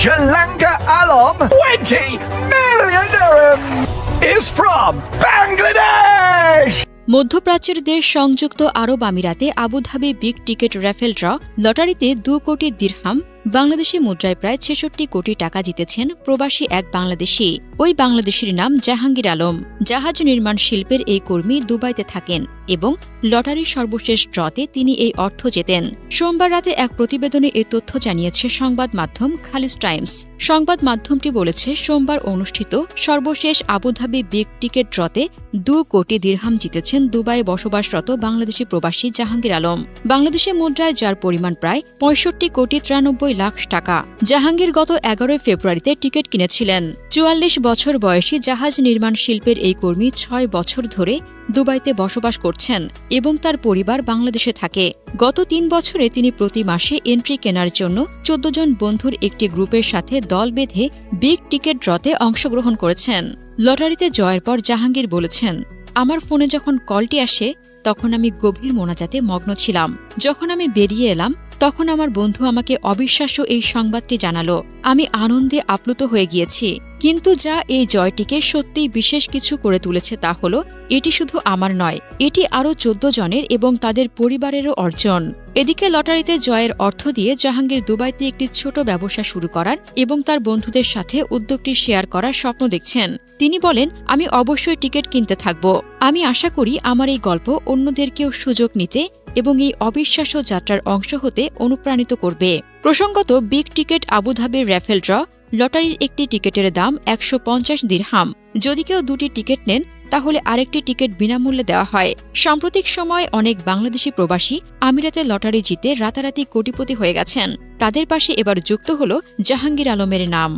Shalanka Alam, 20 million dirham, is from Bangladesh. মধ্যপ্রাচ্যের দেশ সংযুক্ত আরব আমিরাতে Abu Dhabi big ticket raffle draw লটারিতে 2 কোটি দিরহাম বাংলাদেশি মুদ্রায় প্রায় 66 কোটি টাকা জিতেছেন প্রবাসী এক বাংলাদেশি। ওই বাংলাদেশির নাম জাহাঙ্গীর আলম। জাহাজ নির্মাণ শিল্পের এই কর্মী দুবাইতে থাকেন এবং লটারির সর্বশেষ ড্রতে তিনি এই অর্থ জেতেন। সোমবার রাতে এক প্রতিবেদনে এ তথ্য জানিয়েছে সংবাদ মাধ্যম খালিজ টাইমস। সংবাদ মাধ্যমটি বলেছে, সোমবার অনুষ্ঠিত সর্বশেষ আবুধাবি বিগ টিকেট ড্রতে 2 কোটি দিরহাম জিতেছেন দুবাইয়ে বসবাসরত বাংলাদেশি প্রবাসী জাহাঙ্গীর আলম। বাংলাদেশি মুদ্রায় যার পরিমাণ প্রায় 65 কোটি 93 লাখ টাকা। জাহাঙ্গীর গত 11 ফেব্রুয়ারিতে টিকিট কিনেছিলেন। 44 বছর বয়সী জাহাজ নির্মাণ শিল্পের এই কর্মী 6 বছর ধরে দুবাইতে বসবাস করছেন এবং তার পরিবার বাংলাদেশে থাকে। গত 3 বছরে তিনি প্রতি মাসে এন্ট্রি কেনার জন্য 14 জন বন্ধুর একটি গ্রুপের সাথে দল বেঁধে বিগ টিকেট ড্রতে অংশগ্রহণ করেছেন। লটারিতে জয়ের পর জাহাঙ্গীর বলেছেন, আমার ফোনে যখন কলটি আসে তখন আমি গভীর মোনাজাতে মগ্ন ছিলাম। যখন আমি বেরিয়ে এলাম তখন আমার বন্ধু আমাকে অবিশ্বাস্য এই সংবাদটি জানালো। আমি আনন্দে আপ্লুত হয়ে গিয়েছি। কিন্তু যা এই জয়টিকে সত্যিই বিশেষ কিছু করে তুলেছে তা হল, এটি শুধু আমার নয়, এটি আরও 14 জনের এবং তাদের পরিবারেরও অর্জন। এদিকে লটারিতে জয়ের অর্থ দিয়ে জাহাঙ্গীর দুবাইতে একটি ছোট ব্যবসা শুরু করার এবং তার বন্ধুদের সাথে উদ্যোগটি শেয়ার করার স্বপ্ন দেখছেন। তিনি বলেন, আমি অবশ্যই টিকিট কিনতে থাকব। আমি আশা করি আমার এই গল্প অন্যদেরকেও সুযোগ নিতে এবং এই অবিশ্বাস্য যাত্রার অংশ হতে অনুপ্রাণিত করবে। প্রসঙ্গত, বিগ টিকেট আবুধাবির র্যাফেল ড্র লটারির একটি টিকিটের দাম 150 দিরহাম। যদি কেউ 2টি টিকিট নেন তাহলে আরেকটি টিকিট বিনামূল্যে দেওয়া হয়। সাম্প্রতিক সময়ে অনেক বাংলাদেশি প্রবাসী আমিরাতে লটারি জিতে রাতারাতি কোটিপতি হয়ে গেছেন। তাদের পাশে এবার যুক্ত হল জাহাঙ্গীর আলমের নাম।